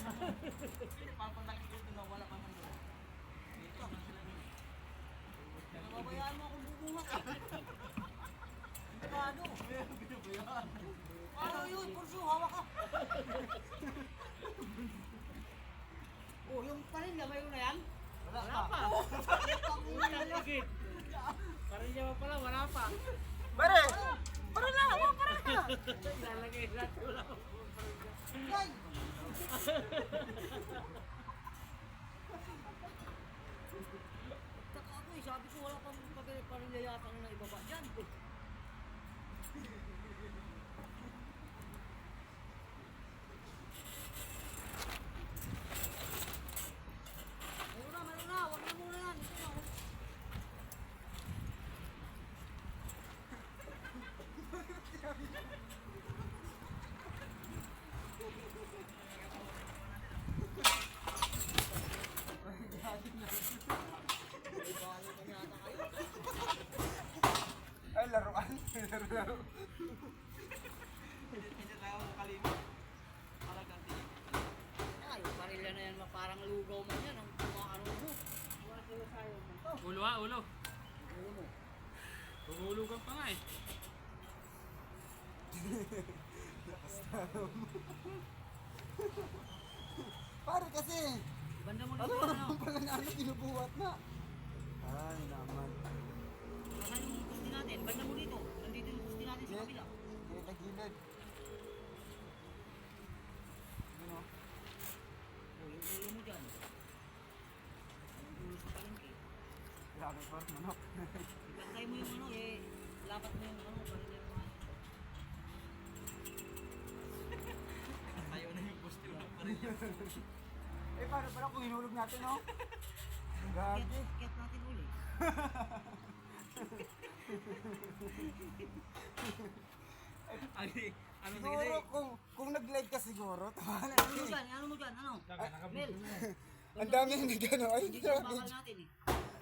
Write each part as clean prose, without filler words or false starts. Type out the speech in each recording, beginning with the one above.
Pang nakikita na wala pa man doon. Dito. Nababayaan mo akong bubungat eh. Ano? Binabayaan. Ano yun? Purso, hawak ka. Oh, yung paninda, mayroon na yan? Wala pa. Paligid. Parilya mo pala, wala pa. Pare! Para na! Para na! Lalagay lahat wala pa. Ay! Taka ako eh, sabi ko wala pang paninda yata na ibaba dyan. Meron na, wag na muna yan. Ito na, oh. Ay, laruan. Laro-laro. Hindi tayo makalimit. Talagang tingin. Ay, yung parilya na yan, parang lugaw man yan. Ang ano mo. Wala sila sayo man. Ulo ha, ulo. Ulo mo. Humulugan pa nga eh. Pare kasi. Banda mo Ano dito, naman ano? pala na kinubuhat na. Ay, naman. Saan yung pusti natin? Banda mo dito. Nandito yung pusti natin sa kabila. Hindi tagilid. Ano? Oh, yung ulo mo dyan. Yung ulo sa palengke. Grabe pa, manok. Ipantay mo yung ano eh. Lapat mo yung ano. Parilya mo ano. Ayaw na yung pusti mo ng parilya. Eh, paano pala kung hinulog natin, no? Ang Kaya gagi. natin uli. Ano Siguro, kung nag-live ka siguro, tawanan Ano mo eh. dyan? Ano mo dyan? Ano? Mel. Ang dami hindi gano'n. Ay, Hindi yung bakal natin eh.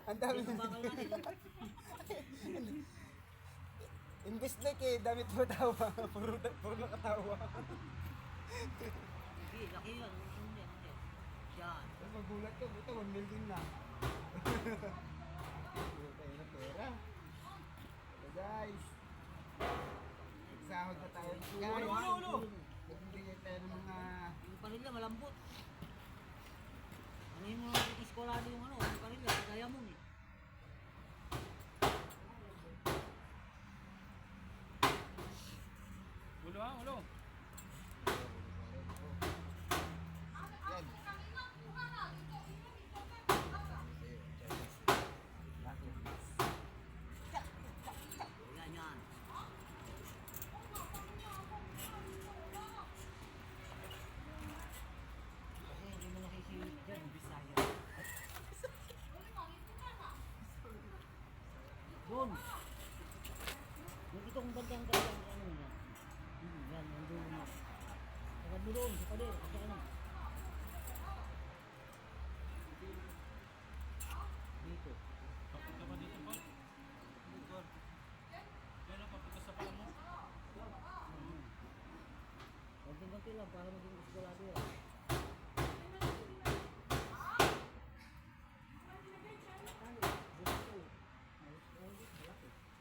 ang dami. Hindi yung bakal natin. Imbes like eh, damit mo tawa. Puro nakatawa. Hindi, laki yun. Hindi, hindi. Yan. Magulat ka, buta 1 million na. Buta yun na pera. So guys, nagsahod na tayo. Guys, nagbibigay tayo ng mga... Yung panila malambot. Ano yung mga iskolado yung ano? Yung panila, kagaya mo eh. Ulo ha, ulo. Yan. Yan, yan. Kasi hindi mo nakisilit dyan, Bisaya. Doon. Yung itong bandang ano yan. Yan, yung dulo mo. Sagad mo doon, sa pader, sa ano. Dito. Papunta pa dito pa. Yan ang papunta sa pala mo. Ganti-ganti lang para maging iskolado yan.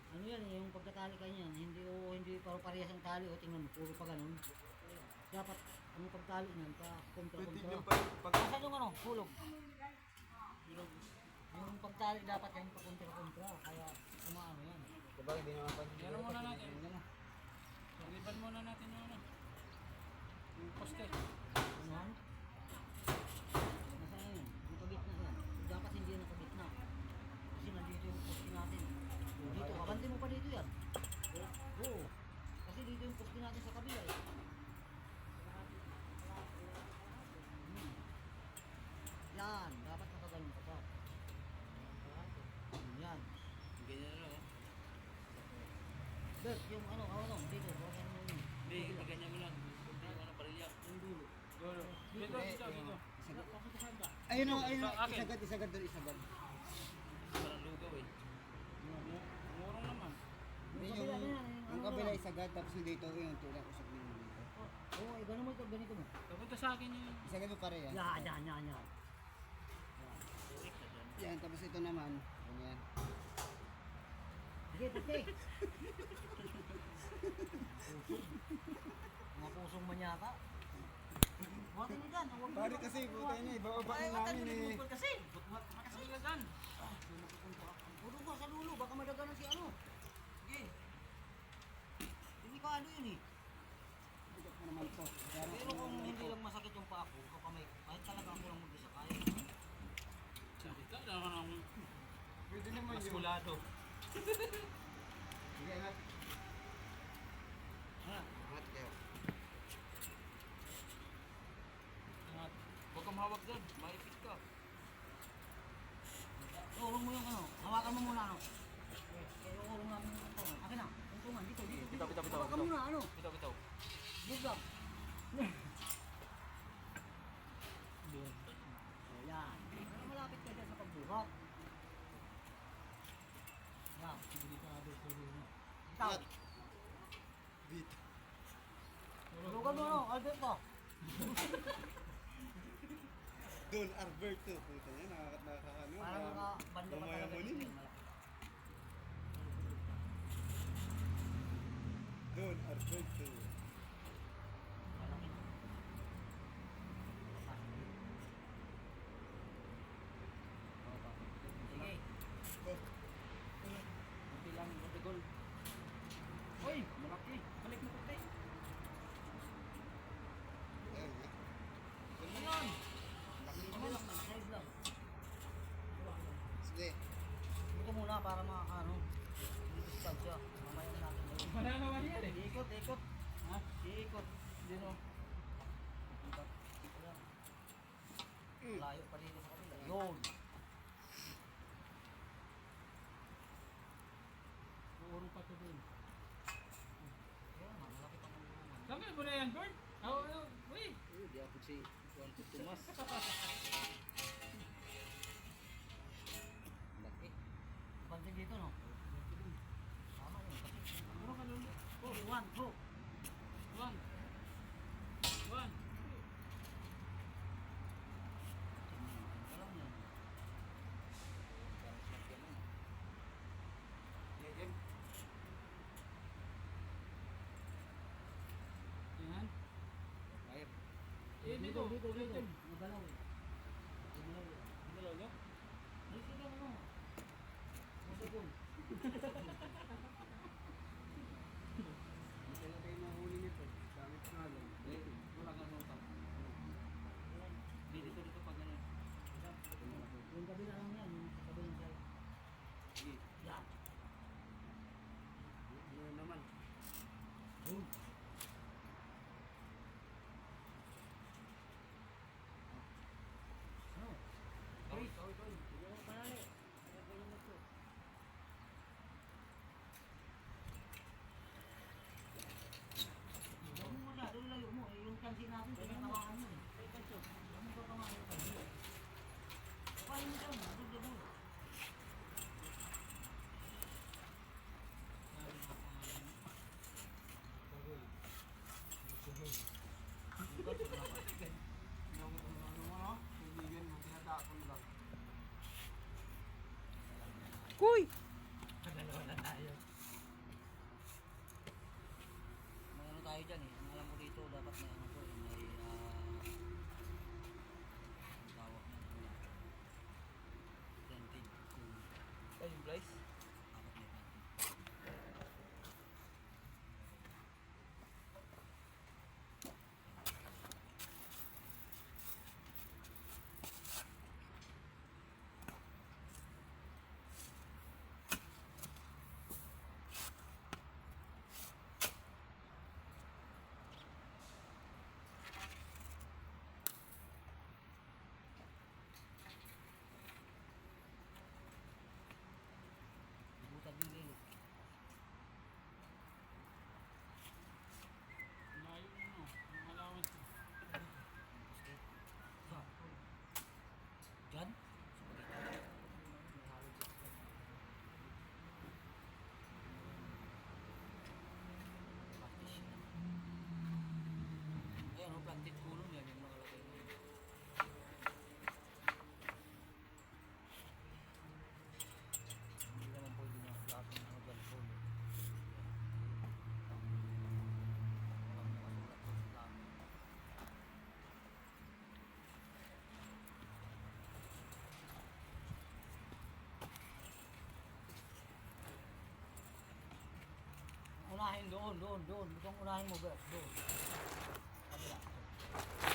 Ano yan, yung pagkatali ka niyan, hindi paro-parehas ang tali o tingnan mo, puro pa ganun. Dapat ang pagtali niyan, kontra-kontra. Nasaan yung ano, hulog? Yung pagtali dapat yung pakontra-kontra, kaya umaano yan. Diba, hindi naman pa... Yan ang muna natin. Pag-iban muna natin yung ano. Yung poste. Ano yan? Nasaan yun? Yung pagitna yan. Dapat hindi yan nakagitna. Kasi nandito yung poste natin. O, dito, kabante mo pa dito yan. Oo. Kasi dito yung poste natin sa kabila eh. Yan, dapat nakaganon ka pa. Yan. Ganyan na lang. Bert, yung ano, dito, bakit mo yun? Hindi, ganyan mo lang. Hindi mo na parilya. Yung dulo. Dulo. Dito, dito, dito. Pasok ka saan ba? Ayun o, ayun o. Sa akin. Isagad doon, isagad. Parang lugaw eh. Murang naman. Hindi yung kabila isagad, tapos yung dito yung tulak usap din mo dito. Oo, gano'n mo ito, ganito mo. Papunta sa akin yung... Isa ganito pare yan. Yan. Yan, tapos ito naman. Ganyan. Sige, puti. Mga pusong manyata. Buhatin niyo dyan. huwag Pare niyo- kasi puta yun eh. Bababa Ay, na wag namin tayo eh. bukol kasi. Bukol kasi. Sige dyan. Puro ko sa lulo, baka madaganan si ano. Sige. Hindi ka ano yun eh. Bigat mo naman to. Pero kung hindi lang masakit yung paa ko, kamay ko, kahit talaga ako lang mag-isa kaya. Salita naman ang Pwede naman yun. maskulado. Sige, angat. Ha? Angat kayo. At huwag kang mahawak dyan. Maipit ka. Urong mo yung ano, hawakan mo muna ano. Eh, urong namin yung ito. Akin na, untungan, dito. Bitaw. Hawakan mo na, ano. Bitaw. Bugam. Ayan. Pero malapit ka dyan sa pagbuhat. Yan, delikado sa dulo. Bitaw. Beat. Lugan mo ano, Alberto. Don Alberto. Puta yan, nakakano. Para makabanda pa talaga Mamayaman dito. yun. Don Alberto. Malaki. Sige. Hindi lang yung gol. Uy, malaki. Balik mo puti. Ayun nga. Ganyan. Sige lang, save lang. Sige. Ito muna para ano, distansya. Mamaya na natin. Wala naman yan eh. Ikot. Ha? Ikot. Dito. Layo pa dito sa kabila. Yun. Uurong pa ito din. Ayan, malapit ang kulungan. Tanggal mo na yan, Bert. Oo. Uy. Di ako si Juan Tumas. Laki. Pansin dito, no? Tama yun. Puro ka lulu. Oh, one, go. One. Alam yan. Yan. Yan. Fire. Eh, dito. Dito. Dito. Magalaw eh. Magalaw eh. Dalaw nyo? Ay, sige ano. Masagol. Hindi na kayo mahuli nito. Gamit nga lang. Wala kang nota. Dito pag ano. Yung kabila lang yan. Yung kabilang side. Sige. Yan. Ano naman. Boom. Doon. Itong unahin mo, Bert. Doon. Kabila.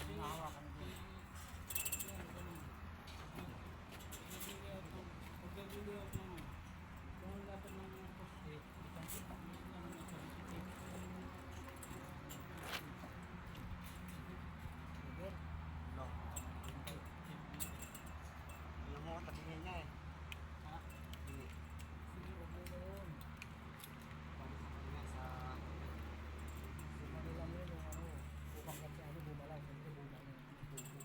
Hinahawakan mo. Yan, ganun. Pagbibili ako ng kung dapat ng poste, ipansin ko lang ng sensitive. Bert. No. Alam mo, tabingin niya eh. Ha? Hindi. Sige, huwag mo na yun. Sa... Sumali lang yun yung ano. Upang kasi ano, bumalaw. Siyempre, bumalaw yung tubo.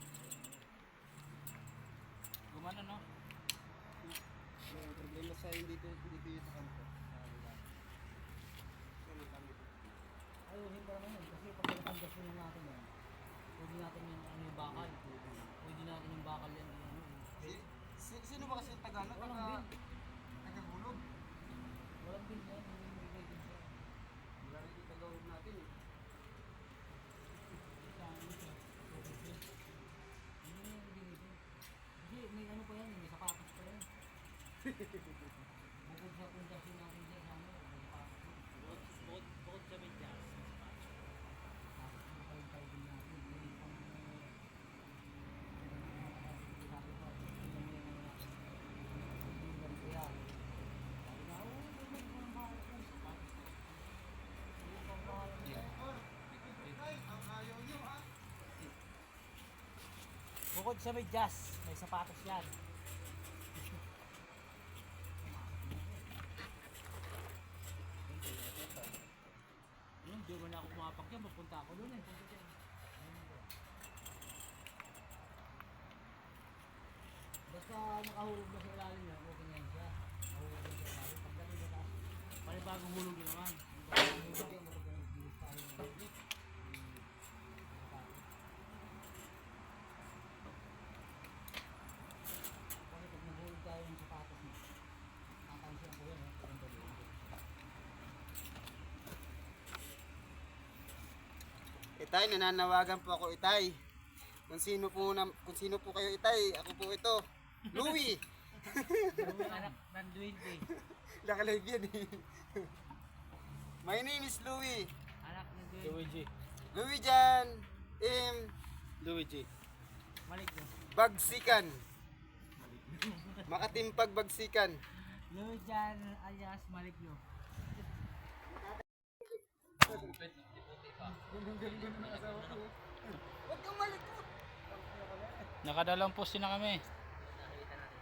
Gumana, no? Ang problema sa dito yun sa kampo. Ayusin pa naman yun. Kasi pag nagpanggasolin natin yan, pwede natin yung ano yung bakal. Pwede natin yung bakal yan. Yung, ano, Sino ba kasi yung Tagalog? Walang bin. Tagahulog. Walang bin yan. Yung bigay din siya. Wala rin yung Tagalog natin eh. Sa ano siya? Hindi yung bigay din. Kasi may ano pa yan, may sapatos pa yan. Bukod sa pundasyon natin dyan sa ano, may sapatos. Bukod sa medyas. Tapos yung kayo din natin. May pang sabi ko, tingnan mo yung ano natin. Hindi lang kaya. Sabi na, oo, may mga bahay yan. Sapatos na. Yung pang bahay yan. Bukod sa medyas, may sapatos yan. Ayun, di man ako pumapakyan, mapunta ako doon eh. Basta nakahulog na sa ilalim niya, okay na yan siya. Nakahulog na sa ilalim. Pagdating na taas, panibagong hulog yun naman. Yung bagong hulog yan, magagawin tayo ng hulog. Kasi pag naghulog tayo ng sapatos mo, tatansiyan ko yan, kung dali. Itay, nananawagan po ako, Itay. Kung sino po kayo, Itay, ako po ito. Louie! Anak ng Duwende. Nakalive yan eh. My name is Louie. Anak ng Duwende. Luigi. Louie Jan Luigi. Maligno. Bagsikan. Makatimpag Bagsikan. Lujan alias Maligno. Huwag kang malikot. Nakadalang poste na kami. Nakita natin.